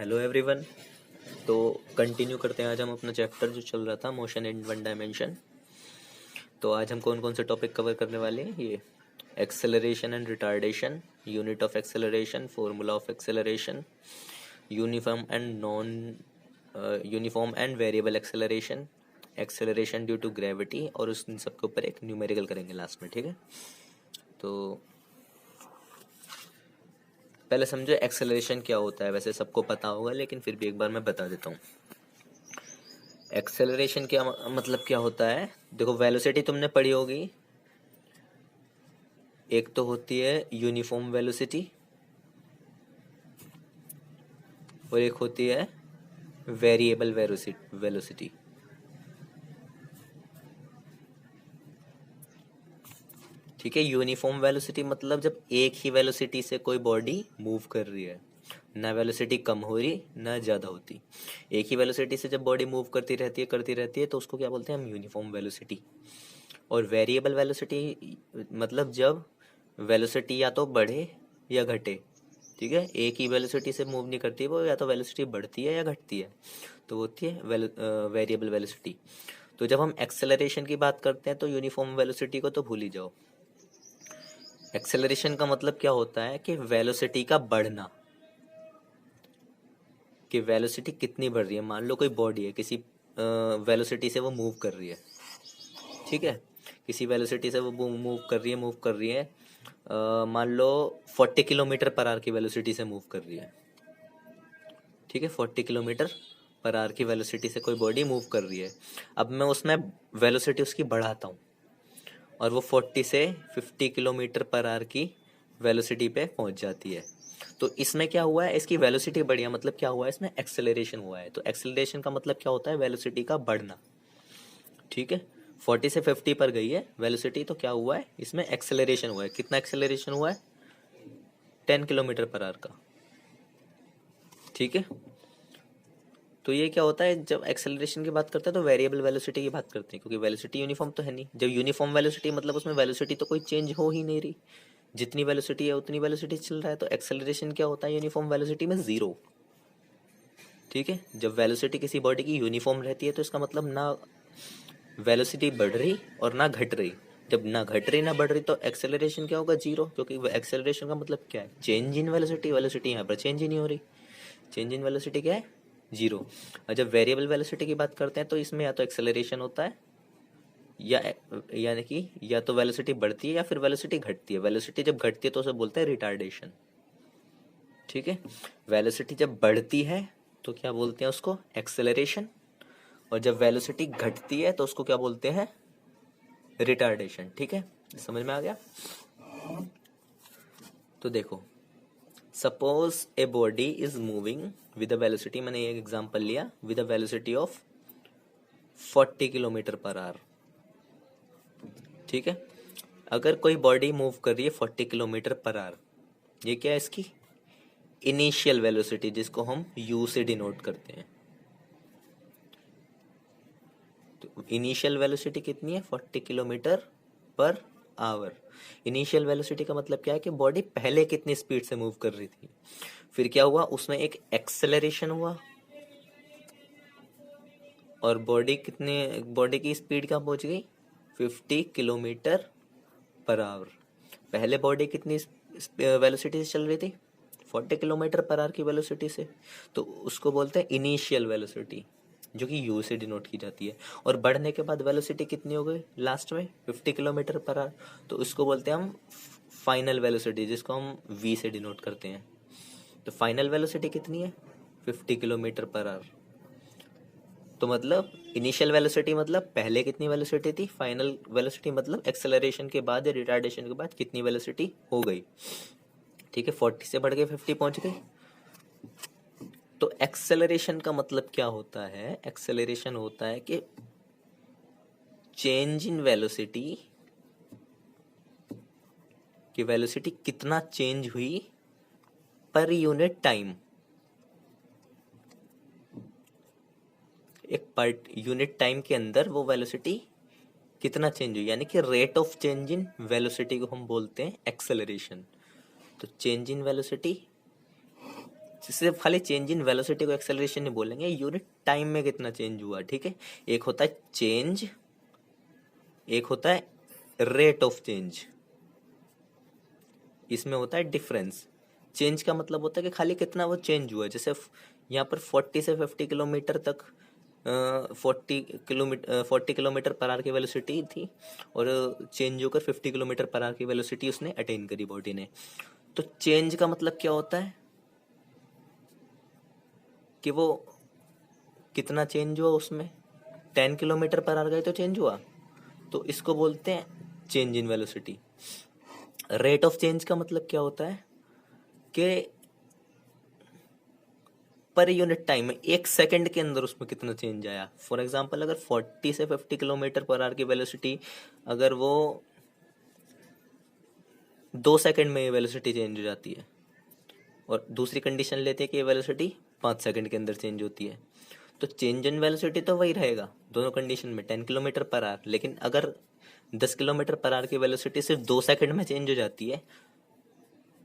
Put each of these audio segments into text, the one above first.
Hello everyone. तो continue करते हैं आज हम अपना चैप्टर जो चल रहा था मोशन इन वन डायमेंशन। तो आज हम कौन कौन से टॉपिक कवर करने वाले हैं? ये acceleration and retardation, unit of acceleration, formula of acceleration, uniform and non uniform and variable acceleration, acceleration due to gravity, और उस इन सबके ऊपर एक न्यूमेरिकल करेंगे लास्ट में। ठीक है, तो पहले समझो एक्सेलरेशन क्या होता है। वैसे सबको पता होगा लेकिन फिर भी एक बार मैं बता देता हूँ। एक्सेलरेशन क्या मतलब क्या होता है। देखो, वेलोसिटी तुमने पढ़ी होगी। एक तो होती है यूनिफॉर्म वेलोसिटी और एक होती है वेरिएबल वेलोसिटी। ठीक है, यूनिफॉर्म वेलोसिटी मतलब जब एक ही वेलोसिटी से कोई बॉडी मूव कर रही है, ना वेलोसिटी कम हो रही ना ज़्यादा होती। एक ही वेलोसिटी से जब बॉडी मूव करती रहती है तो उसको क्या बोलते हैं हम? Uniform velocity. और वेरिएबल वेलोसिटी मतलब जब वेलोसिटी या तो बढ़े या घटे। ठीक है, एक ही वेलोसिटी से मूव नहीं करती वो, या तो वेलोसिटी बढ़ती है या घटती है, तो वो होती है वेरिएबल वेलोसिटी। तो जब हम एक्सेलरेशन की बात करते हैं तो यूनिफॉर्म वेलोसिटी को तो भूल ही जाओ। एक्सेलरेशन का मतलब क्या होता है कि वेलोसिटी का बढ़ना, कि वेलोसिटी कितनी बढ़ रही है। मान लो कोई बॉडी है, किसी वेलोसिटी से वो मूव कर रही है। ठीक है, किसी वेलोसिटी से वो मूव कर रही है। मान लो 40 किलोमीटर पर आवर की वेलोसिटी से मूव कर रही है। ठीक है, 40 किलोमीटर पर आवर की वेलोसिटी से कोई बॉडी मूव कर रही है। अब मैं उसमें वेलोसिटी उसकी बढ़ाता हूँ और वो 40 से 50 किलोमीटर पर आवर की वेलोसिटी पे पहुंच जाती है। तो इसमें क्या हुआ है? इसकी वेलोसिटी बढ़िया, मतलब क्या हुआ है? इसमें एक्सेलरेशन हुआ है। तो एक्सेलरेशन का मतलब क्या होता है? वेलोसिटी का बढ़ना। ठीक है, 40 से 50 पर गई है वेलोसिटी, तो क्या हुआ है? इसमें एक्सेलरेशन हुआ है। कितना एक्सेलरेशन हुआ है? 10 किलोमीटर पर आवर का। ठीक है, तो ये क्या होता है? जब एक्सेलरेशन की बात करते हैं तो वेरिएबल वेलोसिटी की बात करते हैं, क्योंकि वेलोसिटी यूनिफॉर्म तो है नहीं। जब यूनिफॉर्म वेलोसिटी मतलब उसमें वेलोसिटी तो कोई चेंज हो ही नहीं रही, जितनी वेलोसिटी है उतनी वेलोसिटी चल रहा है। तो एक्सेलरेशन क्या होता है यूनिफॉर्म वेलोसिटी में? जीरो। ठीक है, जब वेलोसिटी किसी बॉडी की यूनिफॉर्म रहती है तो इसका मतलब ना वेलोसिटी बढ़ रही और ना घट रही। जब ना घट रही ना बढ़ रही तो एक्सेलरेशन क्या होगा? जीरो, क्योंकि एक्सेलरेशन का मतलब क्या है? Change in velocity. वेलोसिटी यहाँ पर चेंज ही नहीं हो रही। चेंज इन वेलोसिटी क्या है? जीरो। और जब वेरिएबल वेलोसिटी की बात करते हैं तो इसमें या तो एक्सेलरेशन होता है या यानी कि या तो वेलोसिटी बढ़ती है या फिर वेलोसिटी घटती है। वेलोसिटी जब घटती है तो उसे बोलते हैं रिटार्डेशन। ठीक है, वेलोसिटी जब बढ़ती है तो क्या बोलते हैं उसको? एक्सेलरेशन। और जब वेलोसिटी घटती है तो उसको क्या बोलते हैं? रिटार्डेशन। ठीक है, समझ में आ गया? तो देखो, suppose a body is moving with a velocity, मैंने एक एग्जांपल लिया, with a velocity of 40 kilometre per hour. ठीक है, अगर कोई बॉडी मूव कर रही है 40 किलोमीटर पर आवर, ये क्या है? इसकी इनिशियल वेलोसिटी, जिसको हम यू से डिनोट करते हैं। तो इनिशियल वेलोसिटी कितनी है? 40 kilometre per hour. Initial velocity का मतलब क्या है? कि बॉडी पहले कितनी स्पीड से मूव कर रही थी, फिर क्या हुआ? उसमें एक एक्सेलरेशन हुआ और बॉडी की स्पीड कहाँ पहुंच गई? 50 किलोमीटर पर आवर। पहले बॉडी कितनी वेलोसिटी से चल रही थी? 40 किलोमीटर पर आवर की वेलोसिटी से। तो उसको बोलते हैं इनिशियल वेलोसिटी, जो कि यू से डिनोट की जाती है। और बढ़ने के बाद वेलोसिटी कितनी हो गई लास्ट में? 50 किलोमीटर पर आवर। तो उसको बोलते हैं हम फाइनल वेलोसिटी, जिसको हम वी से डिनोट करते हैं। तो फाइनल वेलोसिटी कितनी है? 50 किलोमीटर पर आवर। तो मतलब इनिशियल वेलोसिटी मतलब पहले कितनी वेलोसिटी थी, फाइनल वेलोसिटी मतलब एक्सेलरेशन के बाद या रिटार्डेशन के बाद कितनी वेलोसिटी हो गई। ठीक है, 40 से बढ़ के 50 पहुंच गई। तो एक्सेलरेशन का मतलब क्या होता है? एक्सेलरेशन होता है कि चेंज इन वेलोसिटी, कि वेलोसिटी कितना चेंज हुई पर यूनिट टाइम। एक पर यूनिट टाइम के अंदर वो वेलोसिटी कितना चेंज हुई, यानी कि rate of change in velocity को हम बोलते हैं एक्सेलरेशन। तो चेंज इन वेलोसिटी सिर्फ खाली चेंज इन वेलोसिटी को एक्सेलरेशन नहीं बोलेंगे, यूनिट टाइम में कितना चेंज हुआ, ठीक है। एक होता है चेंज, एक होता है रेट ऑफ चेंज, इसमें होता है डिफरेंस। चेंज का मतलब होता है कि खाली कितना वो चेंज हुआ है। जैसे यहाँ पर 40 से 50 किलोमीटर तक 40 किलोमीटर पर आवर की वेलोसिटी थी और चेंज होकर 50 किलोमीटर पर आवर की वेलोसिटी उसने अटेन करी बॉडी ने। तो चेंज का मतलब क्या होता है कि वो कितना चेंज हुआ उसमें, 10 किलोमीटर पर आवर गए तो चेंज हुआ, तो इसको बोलते हैं change in velocity. Rate of change का मतलब क्या होता है कि पर यूनिट टाइम में एक सेकंड के अंदर उसमें कितना चेंज आया। फॉर एग्जांपल अगर 40 से 50 किलोमीटर पर आवर की वेलोसिटी, अगर वो 2 सेकंड में ये वेलोसिटी चेंज हो जाती है, और दूसरी कंडीशन लेते हैं कि ये वेलोसिटी 5 सेकंड के अंदर चेंज होती है, तो चेंज इन वेलोसिटी तो वही रहेगा दोनों कंडीशन में, 10 किलोमीटर पर आवर। लेकिन अगर 10 किलोमीटर पर आवर की वेलोसिटी सिर्फ 2 सेकंड में चेंज हो जाती है,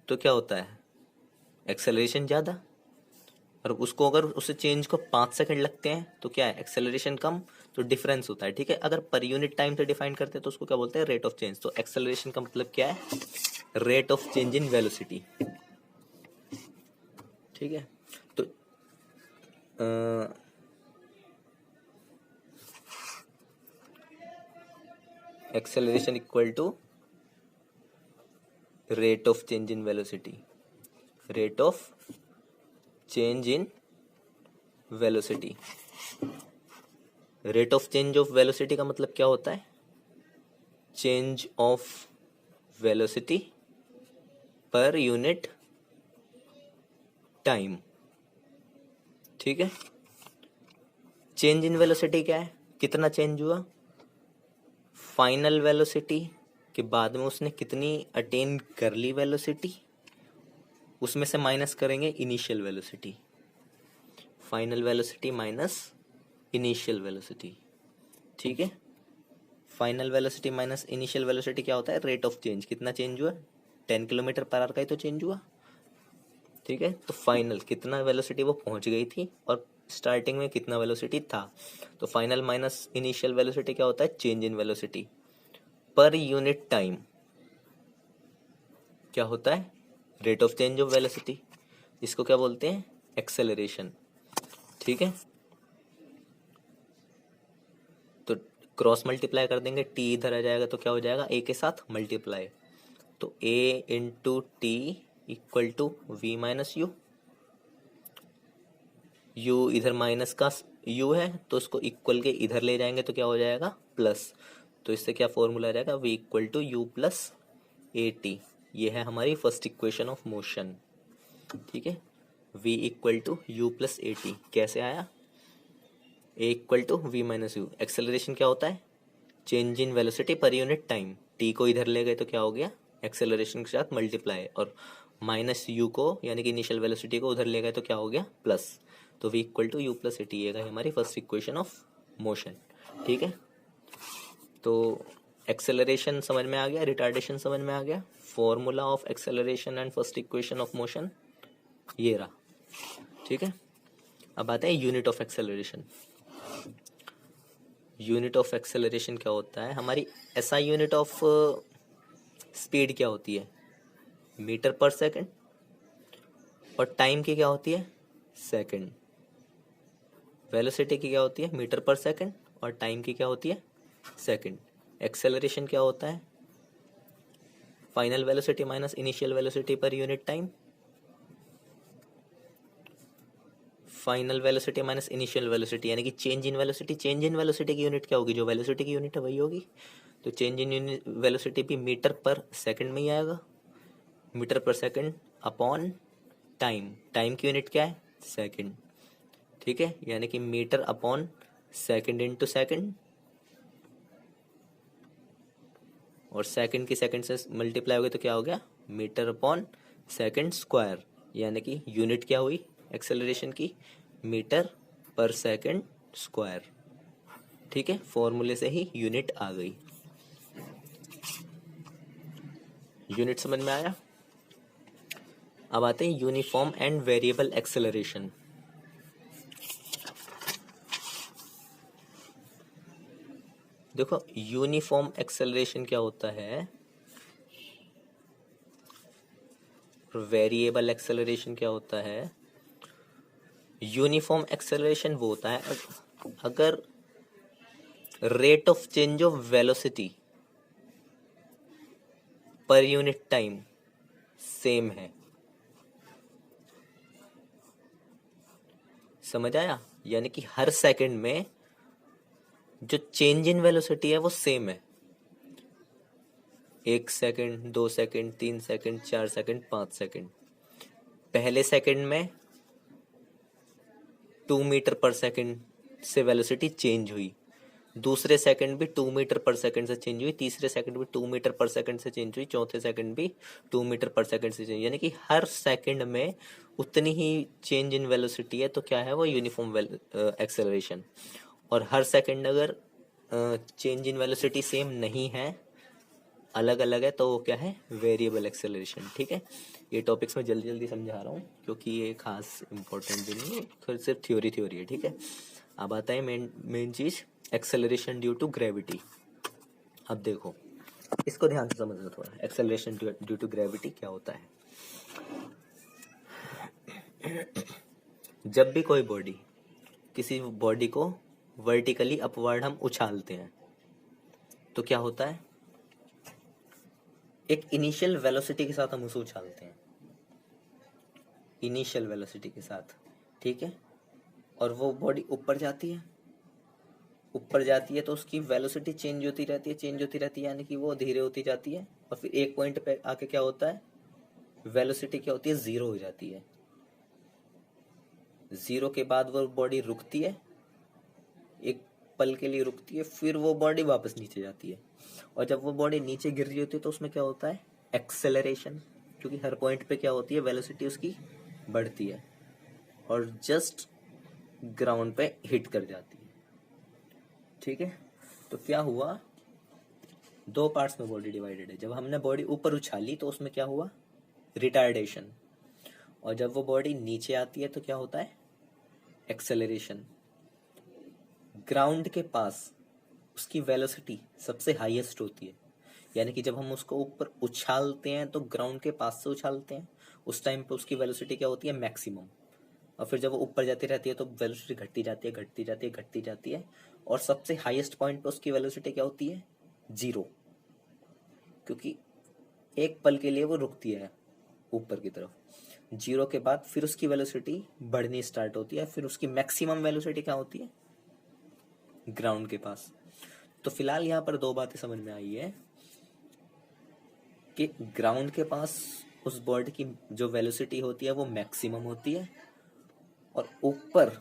तो क्या होता है, एक्सेलरेशन ज़्यादा। और उसको अगर उसे चेंज को 5 सेकंड लगते हैं तो क्या है, एक्सेलरेशन कम, तो डिफरेंस होता है, ठीक है। अगर पर यूनिट टाइम से डिफाइन करते हैं तो उसको क्या बोलते हैं, रेट ऑफ चेंज। तो एक्सेलरेशन का मतलब क्या है, rate of change in velocity, ठीक है। तो acceleration equal to rate of change in velocity, rate of change in velocity. Rate of change of velocity का मतलब क्या होता है, change of velocity per unit time, ठीक है। चेंज इन वेलोसिटी क्या है, कितना चेंज हुआ, फाइनल वेलोसिटी के बाद में उसने कितनी अटेन कर ली वेलोसिटी, उसमें से माइनस करेंगे initial velocity, final velocity minus initial velocity, ठीक है। Final velocity minus initial velocity क्या होता है, रेट ऑफ चेंज, कितना चेंज हुआ, 10 किलोमीटर पर आवर का ही तो चेंज हुआ, ठीक है। तो फाइनल कितना वेलोसिटी वो पहुंच गई थी और स्टार्टिंग में कितना वेलोसिटी था, तो फाइनल माइनस इनिशियल वेलोसिटी क्या होता है, change in velocity per unit time क्या होता है, rate of change of velocity. इसको क्या बोलते हैं, एक्सेलरेशन, ठीक है। तो क्रॉस मल्टीप्लाई कर देंगे, टी इधर आ जाएगा तो क्या हो जाएगा, ए के साथ मल्टीप्लाई, तो a into t equal to we minus u. U इधर माइनस का यू है तो उसको इक्वल के इधर ले जाएंगे तो क्या हो जाएगा, प्लस। तो इससे क्या फॉर्मूला आ जाएगा, V equal to U plus A T. ये है हमारी फर्स्ट इक्वेशन ऑफ मोशन, ठीक है। v equal to U plus A T कैसे आया, a equal to we minus U. Acceleration क्या होता है, change in velocity per unit time, t को इधर ले गए तो क्या हो गया, एक्सेलरेशन के साथ मल्टीप्लाई, और माइनस यू को यानी कि इनिशियल वेलोसिटी को उधर ले गए तो क्या हो गया, प्लस। तो v equal to U plus A T, ये गई हमारी फर्स्ट इक्वेशन ऑफ मोशन, ठीक है। तो एक्सेलरेशन समझ में आ गया, रिटार्डेशन समझ में आ गया, formula of acceleration and first equation of motion ये रहा, ठीक है। अब आते हैं unit of acceleration. Unit of acceleration क्या होता है, हमारी ऐसा यूनिट ऑफ स्पीड क्या होती है, मीटर पर सेकंड, और टाइम की क्या होती है, सेकंड। वेलोसिटी की क्या होती है, मीटर पर सेकंड, और टाइम की क्या होती है, सेकंड। एक्सेलरेशन क्या होता है, final velocity minus initial velocity per unit time, final velocity minus initial velocity यानी कि change in velocity. Change in velocity की यूनिट क्या होगी, जो वेलोसिटी की यूनिट है वही होगी, तो चेंज इन वेलोसिटी भी मीटर पर सेकंड में ही आएगा, metre per second upon time. Time की यूनिट क्या है, सेकंड, ठीक है। यानी कि metre upon second into second, और सेकंड की सेकंड से मल्टीप्लाई हो गई तो क्या हो गया, मीटर अपॉन सेकंड स्क्वायर, यानी कि यूनिट क्या हुई एक्सेलरेशन की, मीटर पर सेकंड स्क्वायर, ठीक है। फॉर्मूले से ही यूनिट आ गई। यूनिट समझ में आया। अब आते हैं यूनिफॉर्म एंड वेरिएबल एक्सेलरेशन। देखो यूनिफॉर्म एक्सेलरेशन क्या होता है, वेरिएबल एक्सेलरेशन क्या होता है। यूनिफॉर्म एक्सेलरेशन वो होता है अगर rate of change of velocity per unit time same है। समझ आया? यानी कि हर सेकंड में जो चेंज इन वेलोसिटी है वो सेम है। 1 second, 2 second, 3 second, 4 second, 5 second. पहले सेकंड में 2 मीटर पर सेकंड से वेलोसिटी चेंज हुई, दूसरे सेकंड भी 2 मीटर पर सेकंड से चेंज हुई, तीसरे सेकंड भी 2 मीटर पर सेकंड से चेंज हुई, चौथे सेकंड भी 2 मीटर पर सेकंड से चेंज। यानी कि हर सेकंड में उतनी ही चेंज इन वेलोसिटी है, तो क्या है वो यूनिफॉर्म एक्सेलरेशन। और हर सेकंड अगर चेंज इन वेलोसिटी सेम नहीं है, अलग अलग है, तो वो क्या है, वेरिएबल एक्सेलरेशन। ठीक है, ये टॉपिक्स मैं जल्दी जल्दी समझा रहा हूँ क्योंकि ये खास इंपॉर्टेंट भी नहीं है, फिर सिर्फ थ्योरी थ्योरी है। ठीक है, अब आता है मेन चीज, एक्सेलरेशन ड्यू टू ग्रेविटी। अब देखो इसको ध्यान से समझना थोड़ा, एक्सेलरेशन ड्यू टू ग्रेविटी क्या होता है। जब भी कोई बॉडी, किसी बॉडी को वर्टिकली अपवर्ड हम उछालते हैं तो क्या होता है, एक इनिशियल वेलोसिटी के साथ हम उसे उछालते हैं, इनिशियल वेलोसिटी के साथ। ठीक है, और वो बॉडी ऊपर जाती है, ऊपर जाती है तो उसकी वेलोसिटी चेंज होती रहती है, चेंज होती रहती है, यानी कि वो धीरे होती जाती है। और फिर एक पॉइंट पे आके क्या होता है, वेलोसिटी क्या होती है, जीरो हो जाती है। जीरो के बाद वो बॉडी रुकती है, एक पल के लिए रुकती है, फिर वो बॉडी वापस नीचे जाती है। और जब वो बॉडी नीचे गिर रही होती है तो उसमें क्या होता है, एक्सेलरेशन, क्योंकि हर पॉइंट पे क्या होती है, वेलोसिटी उसकी बढ़ती है और जस्ट ग्राउंड पे हिट कर जाती है। ठीक है, तो क्या हुआ, दो पार्ट्स में बॉडी डिवाइडेड है। जब हमने बॉडी ऊपर उछाली तो उसमें क्या हुआ, रिटार्डेशन। और जब वो बॉडी नीचे आती है तो क्या होता है, एक्सेलरेशन। ग्राउंड के पास उसकी वेलोसिटी सबसे हाईएस्ट होती है, यानी कि जब हम उसको ऊपर उछालते हैं तो ग्राउंड के पास से उछालते हैं, उस टाइम पे उसकी वेलोसिटी क्या होती है, मैक्सिमम। और फिर जब वो ऊपर जाती रहती है तो वेलोसिटी घटती जाती है, घटती जाती है, घटती जाती है, और सबसे हाईएस्ट पॉइंट पे उसकी वेलोसिटी क्या होती है, जीरो, क्योंकि एक पल के लिए वो रुकती है ऊपर की तरफ। जीरो के बाद फिर उसकी वेलोसिटी बढ़नी स्टार्ट होती है, फिर उसकी मैक्सिमम वेलोसिटी क्या होती है, ग्राउंड के पास। तो फिलहाल यहाँ पर दो बातें समझ में आई है कि ग्राउंड के पास उस बॉडी की जो वेलोसिटी होती है वो मैक्सिमम होती है, और ऊपर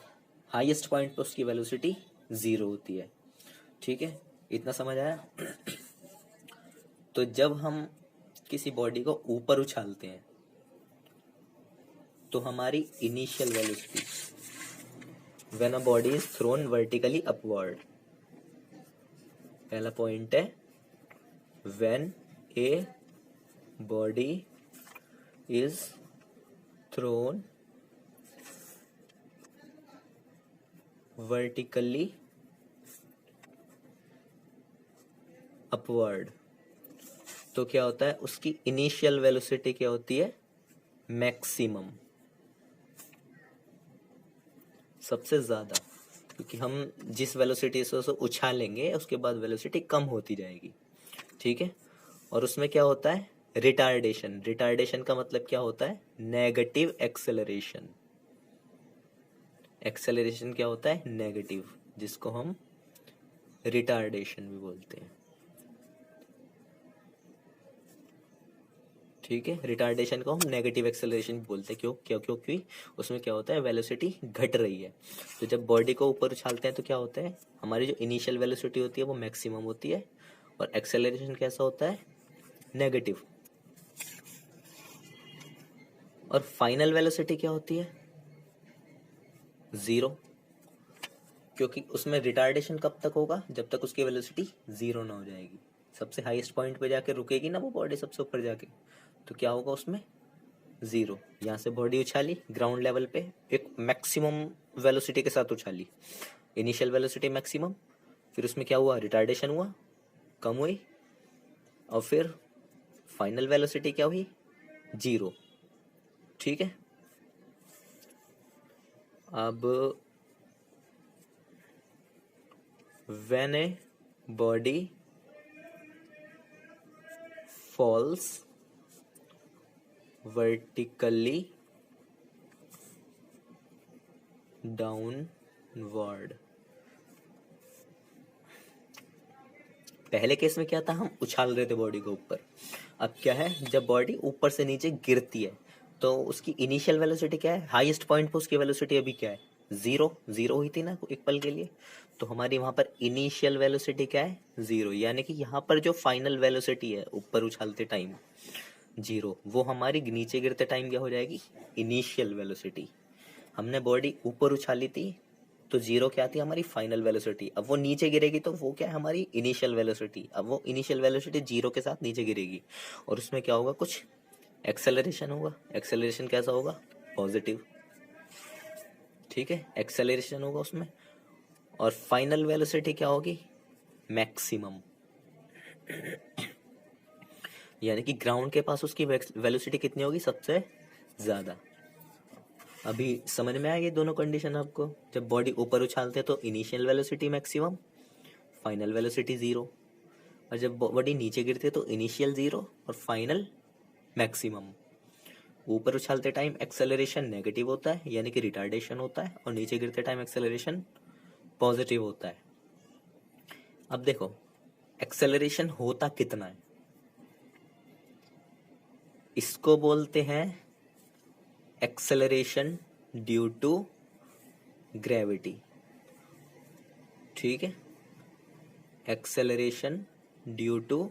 हाईएस्ट पॉइंट पर उसकी वेलोसिटी जीरो होती है। ठीक है, इतना समझ आया। तो जब हम किसी बॉडी को ऊपर उछालते हैं तो हमारी initial velocity, when a body is thrown vertically upward, पहला पॉइंट है, when a body is thrown vertically upward, तो क्या होता है, उसकी इनिशियल वेलोसिटी क्या होती है, मैक्सिमम, सबसे ज्यादा। क्योंकि हम जिस वेलोसिटी से उसे उछालेंगे उसके बाद वेलोसिटी कम होती जाएगी। ठीक है, और उसमें क्या होता है, रिटार्डेशन। रिटार्डेशन का मतलब क्या होता है, नेगेटिव एक्सेलरेशन। एक्सेलरेशन क्या होता है, नेगेटिव, जिसको हम रिटार्डेशन भी बोलते हैं। ठीक है, रिटार्डेशन को हम नेगेटिव एक्सेलरेशन भी बोलते हैं। क्यों क्योंकि उसमें क्या होता है, वेलोसिटी घट रही है। तो जब बॉडी को ऊपर उछालते हैं तो क्या होता है, हमारी जो इनिशियल वेलोसिटी होती है वो मैक्सिमम होती है, और एक्सेलरेशन कैसा होता है, नेगेटिव। और फाइनल वेलोसिटी क्या होती है, जीरो, क्योंकि उसमें रिटार्डेशन कब तक होगा, जब तक उसकी वेलोसिटी जीरो ना हो जाएगी। सबसे हाईएस्ट पॉइंट पे जाके रुकेगी ना वो बॉडी, सबसे ऊपर जाके, तो क्या होगा उसमें, 0। यहाँ से बॉडी उछाली ग्राउंड लेवल पे, एक मैक्सिमम वेलोसिटी के साथ उछाली, इनिशियल वेलोसिटी मैक्सिमम, फिर उसमें क्या हुआ, रिटार्डेशन हुआ, कम हुई, और फिर फाइनल वेलोसिटी क्या हुई, 0। ठीक है। अब when a body false vertically downward, पहले केस में क्या था, हम उछाल रहे थे बॉडी को ऊपर। अब क्या है, जब बॉडी ऊपर से नीचे गिरती है तो उसकी इनिशियल वेलोसिटी क्या है, हाईएस्ट पॉइंट पे उसकी वेलोसिटी अभी क्या है, 0 हुई थी ना एक पल के लिए, तो हमारी वहां पर इनिशियल वेलोसिटी क्या है, 0। यानी कि यहाँ पर जो फाइनल वेलोसिटी है ऊपर उछालते टाइम 0, वो हमारी नीचे गिरते टाइम क्या हो जाएगी, इनिशियल वेलोसिटी। हमने बॉडी ऊपर उछाली थी तो 0 क्या थी, हमारी फाइनल वेलोसिटी। अब वो नीचे गिरेगी तो वो क्या है, हमारी इनिशियल वेलोसिटी। अब वो इनिशियल वेलोसिटी 0 के साथ नीचे गिरेगी और उसमें क्या होगा, कुछ एक्सेलरेशन होगा। एक्सेलरेशन कैसा होगा, पॉजिटिव। ठीक है, एक्सेलरेशन होगा उसमें। और फाइनल वेलोसिटी क्या होगी, मैक्सिमम। यानी कि ग्राउंड के पास उसकी वेलोसिटी कितनी होगी, सबसे ज्यादा। अभी समझ में आ गई दोनों कंडीशन आपको। जब बॉडी ऊपर उछालते हैं तो initial velocity maximum, final velocity 0। और जब बॉडी नीचे गिरती है तो इनिशियल 0 और फाइनल मैक्सिमम। ऊपर उछालते टाइम एक्सेलरेशन नेगेटिव होता है, यानी कि रिटार्डेशन होता है, और नीचे गिरते टाइम एक्सेलरेशन पॉजिटिव होता है। अब देखो एक्सेलरेशन होता कितना है, इसको बोलते हैं एक्सेलरेशन ड्यू टू ग्रेविटी। ठीक है, acceleration due to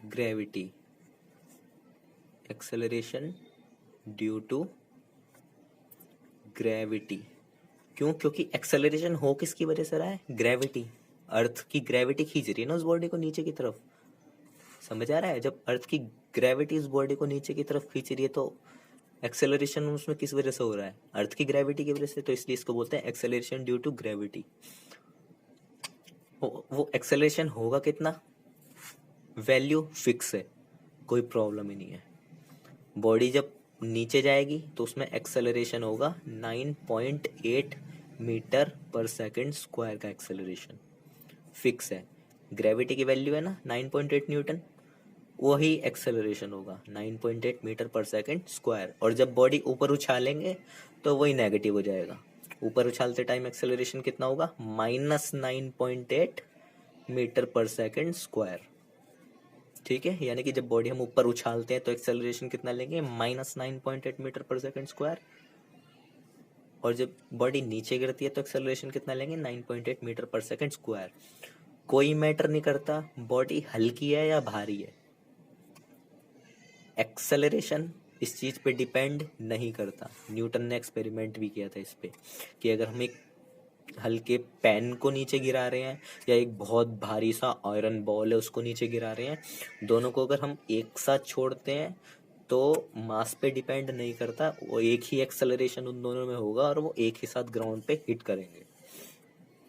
gravity, acceleration due to gravity. क्यों, क्योंकि एक्सेलरेशन हो किसकी वजह से रहा है, ग्रेविटी। अर्थ की ग्रेविटी खींच रही है ना उस बॉडी को नीचे की तरफ। समझ आ रहा है, जब अर्थ की ग्रेविटी इस बॉडी को नीचे की तरफ खींच रही है तो एक्सेलरेशन उसमें किस वजह से हो रहा है, अर्थ की ग्रेविटी की वजह से। तो इसलिए इसको बोलते हैं एक्सेलरेशन ड्यू टू ग्रेविटी। वो एक्सेलरेशन होगा कितना, वैल्यू फिक्स है, कोई प्रॉब्लम ही नहीं है। बॉडी जब नीचे जाएगी तो उसमें एक्सेलरेशन होगा 9.8 मीटर पर सेकंड स्क्वायर का एक्सेलरेशन फिक्स है। ग्रेविटी की वैल्यू है ना 9.8 न्यूटन, वही एक्सेलरेशन होगा 9.8 मीटर पर सेकंड स्क्वायर। और जब बॉडी ऊपर उछालेंगे तो वही नेगेटिव हो जाएगा। ऊपर उछालते टाइम एक्सेलरेशन कितना होगा, -9.8 मीटर पर सेकंड स्क्वायर। ठीक है, यानी कि जब बॉडी हम ऊपर उछालते हैं तो एक्सेलरेशन कितना लेंगे, -9.8 मीटर पर सेकंड स्क्वायर। और जब बॉडी नीचे गिरती है तो एक्सेलरेशन कितना लेंगे, 9.8 मीटर पर सेकंड स्क्वायर। कोई मैटर नहीं करता बॉडी हल्की है या भारी है, एक्सेलरेशन इस चीज पे डिपेंड नहीं करता। न्यूटन ने एक्सपेरिमेंट भी किया था इस पे कि अगर हम एक हल्के पेन को नीचे गिरा रहे हैं या एक बहुत भारी सा आयरन बॉल है उसको नीचे गिरा रहे हैं, दोनों को अगर हम एक साथ छोड़ते हैं तो मास पे डिपेंड नहीं करता, वो एक ही एक्सेलरेशन उन दोनों में होगा और वो एक ही साथ ग्राउंड पे हिट करेंगे।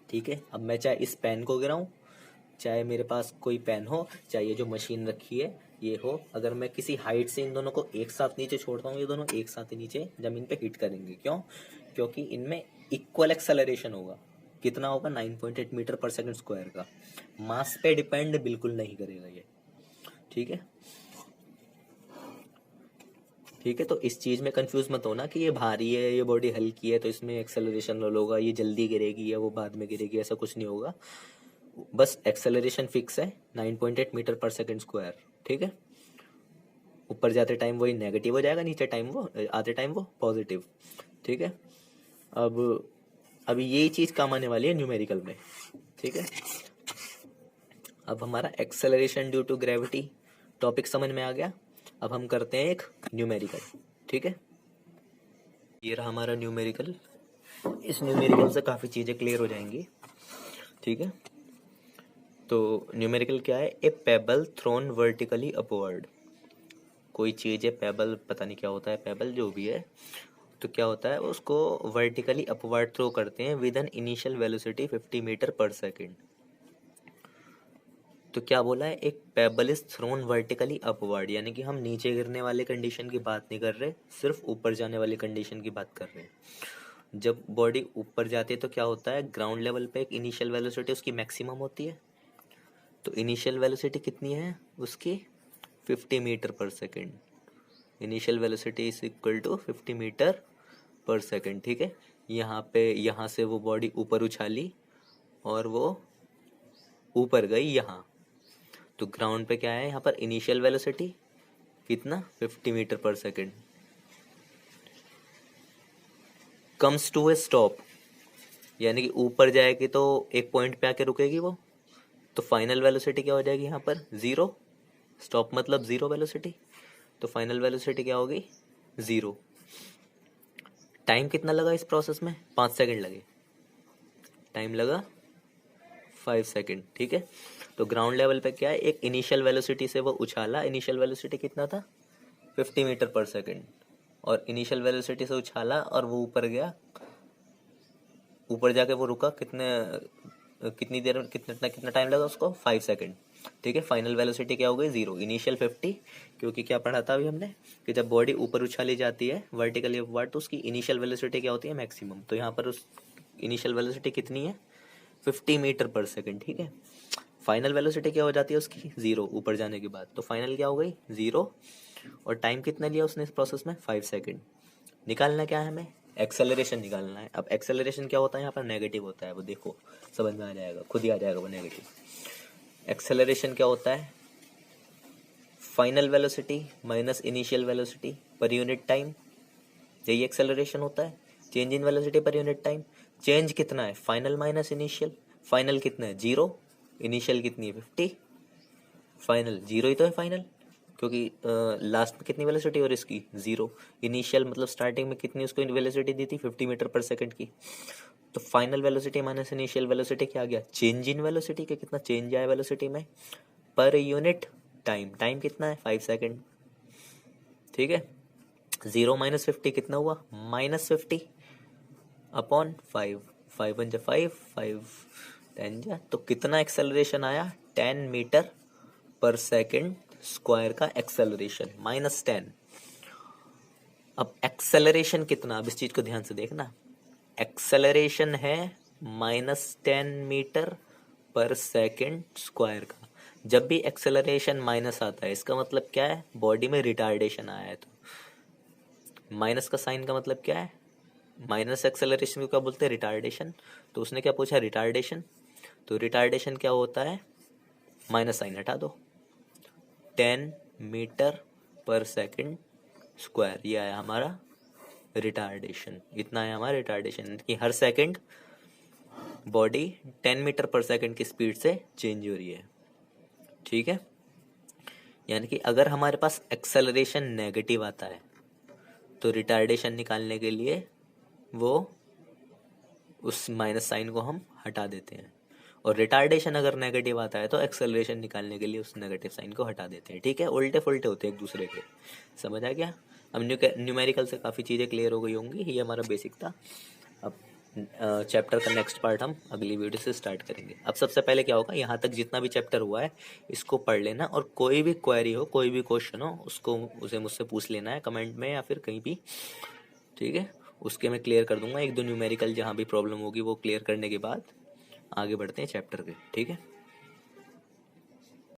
ठीक है, अब मैं चाहे इस पेन को गिराऊं, चाहे मेरे पास कोई पेन हो, चाहे ये जो मशीन रखी है ये हो, अगर मैं किसी हाइट से इन दोनों को एक साथ नीचे छोड़ता हूँ, ये दोनों एक साथ ही नीचे जमीन पे हिट करेंगे। क्यों, क्योंकि इनमें इक्वल एक्सेलरेशन होगा। कितना होगा, 9.8 मीटर पर सेकंड स्क्वायर का। मास पे डिपेंड बिल्कुल नहीं करेगा ये। ठीक है, ठीक है, तो इस चीज में कंफ्यूज मत होना कि ये भारी है, ये बॉडी हल्की है तो इसमें एक्सेलरेशन लो होगा, ये जल्दी गिरेगी या वो बाद में गिरेगी, ऐसा कुछ नहीं होगा। बस एक्सेलरेशन फिक्स है 9.8 मीटर पर सेकंड स्क्वायर। ठीक है, ऊपर जाते टाइम वही नेगेटिव हो जाएगा, नीचे टाइम वो आते टाइम वो पॉजिटिव। ठीक है, अब यही चीज काम आने वाली है न्यूमेरिकल में। ठीक है, अब हमारा acceleration due to gravity topic समझ में आ गया। अब हम करते हैं एक न्यूमेरिकल। ठीक है, ये रहा हमारा न्यूमेरिकल। इस न्यूमेरिकल से काफी चीजें क्लियर हो जाएंगी। ठीक है, तो न्यूमेरिकल क्या है, ए पेबल थ्रोन वर्टिकली अपवर्ड। कोई चीज़ है, पेबल, पता नहीं क्या होता है, पेबल जो भी है, तो क्या होता है उसको वर्टिकली अपवर्ड थ्रो करते हैं with an initial velocity 50 metre per second. तो क्या बोला है, एक pebble is thrown vertically upward, यानी कि हम नीचे गिरने वाले कंडीशन की बात नहीं कर रहे, सिर्फ ऊपर जाने वाली कंडीशन की बात कर रहे हैं। जब बॉडी ऊपर जाती है तो क्या होता है, ग्राउंड लेवल पे एक इनिशियल वेलोसिटी उसकी मैक्सिमम होती है। तो इनिशियल वेलोसिटी कितनी है उसकी, 50 metre per second. Initial velocity is equal to 50 metre per second. ठीक है, यहाँ से वो बॉडी ऊपर उछाली और वो ऊपर गई यहाँ। तो ग्राउंड पे क्या है यहाँ पर, इनिशियल वेलोसिटी कितना, 50 metre per second. Comes to a stop, यानी कि ऊपर जाएगी तो एक पॉइंट पे आके रुकेगी वो, तो फाइनल वेलोसिटी क्या हो जाएगी यहाँ पर, जीरो। स्टॉप मतलब जीरो वेलोसिटी, तो फाइनल वेलोसिटी क्या होगी, जीरो। टाइम कितना लगा इस प्रोसेस में, 5 सेकंड लगे, टाइम लगा 5 सेकंड। ठीक है, तो ग्राउंड लेवल पे क्या है, एक इनिशियल वेलोसिटी से वो उछाला, इनिशियल वेलोसिटी कितना था, 50 मीटर पर सेकंड, और इनिशियल वेलोसिटी से उछाला और वो ऊपर गया, ऊपर जाके वो रुका, कितनी देर में, कितना टाइम लगा उसको, 5 सेकंड। ठीक है, फाइनल वेलोसिटी क्या हो गई, जीरो। इनिशियल 50, क्योंकि क्या पढ़ा था अभी हमने कि जब बॉडी ऊपर उछाली जाती है वर्टिकली अपवर्ड तो उसकी इनिशियल वेलोसिटी क्या होती है, मैक्सिमम। तो यहाँ पर उस इनिशियल वेलोसिटी कितनी है, 50 मीटर पर सेकंड। ठीक है, फाइनल वेलोसिटी क्या हो जाती है उसकी, जीरो, ऊपर जाने के बाद। तो फाइनल क्या हो गई, जीरो। और टाइम कितना लिया उसने इस प्रोसेस में, 5 सेकंड। निकालना क्या है हमें, एक्सेलरेशन निकालना है। अब एक्सेलरेशन क्या होता है यहाँ पर, नेगेटिव होता है, वो देखो समझ में आ जाएगा, खुद ही आ जाएगा वो नेगेटिव। एक्सेलरेशन क्या होता है, final velocity minus initial velocity per unit time, यही एक्सेलरेशन होता है। Change in velocity per unit time, change कितना है, फाइनल माइनस इनिशियल, फाइनल कितना है, जीरो, इनिशियल कितनी है, 50, फाइनल जीरो ही तो है फाइनल, क्योंकि लास्ट में कितनी वेलोसिटी और इसकी जीरो। इनिशियल मतलब स्टार्टिंग में कितनी उसको वेलोसिटी दी थी, 50 मीटर पर सेकंड की। तो final velocity minus initial velocity क्या आ गया, चेंज इन वेलोसिटी के, कितना चेंज आया वेलोसिटी में, पर यूनिट टाइम, टाइम कितना है, 5 सेकंड। ठीक है, जीरो माइनस 50 कितना हुआ, -50 अपॉन 5, 5 वन जा 5, 5 10 जा, तो कितना एक्सेलरेशन आया, 10 मीटर पर सेकंड स्क्वायर का एक्सेलरेशन, -10। अब एक्सेलरेशन कितना, अब इस चीज को ध्यान से देखना, एक्सेलरेशन है -10 मीटर पर सेकंड स्क्वायर का। जब भी एक्सेलरेशन माइनस आता है इसका मतलब क्या है, बॉडी में रिटार्डेशन आया है। तो माइनस का साइन का मतलब क्या है, माइनस एक्सेलरेशन को क्या बोलते हैं, रिटार्डेशन। तो उसने क्या पूछा, रिटार्डेशन। तो रिटार्डेशन क्या होता है, माइनस साइन हटा दो, 10 मीटर पर सेकंड स्क्वायर, ये आया हमारा रिटार्डेशन। इतना है हमारा रिटार्डेशन, कि हर second body 10 metre per second की स्पीड से चेंज हो रही है। ठीक है, यानी कि अगर हमारे पास एक्सेलरेशन नेगेटिव आता है तो रिटार्डेशन निकालने के लिए वो उस माइनस साइन को हम हटा देते हैं, और रिटार्डेशन अगर नेगेटिव आता है तो एक्सेलरेशन निकालने के लिए उस नेगेटिव साइन को हटा देते हैं। ठीक है, उल्टे फुल्टे होते हैं एक दूसरे के, समझ आ गया। अब न्यूमेरिकल से काफ़ी चीज़ें क्लियर हो गई होंगी, ये हमारा बेसिक था। अब चैप्टर का नेक्स्ट पार्ट हम अगली वीडियो से स्टार्ट करेंगे। अब सबसे पहले क्या होगा, यहाँ तक जितना भी चैप्टर हुआ है इसको पढ़ लेना, और कोई भी क्वेरी हो, कोई भी क्वेश्चन हो, उसे मुझसे पूछ लेना है कमेंट में या फिर कहीं भी। ठीक है, उसके मैं क्लियर कर दूंगा। एक दो न्यूमेरिकल जहाँ भी प्रॉब्लम होगी वो क्लियर करने के बाद आगे बढ़ते हैं चैप्टर के। ठीक है।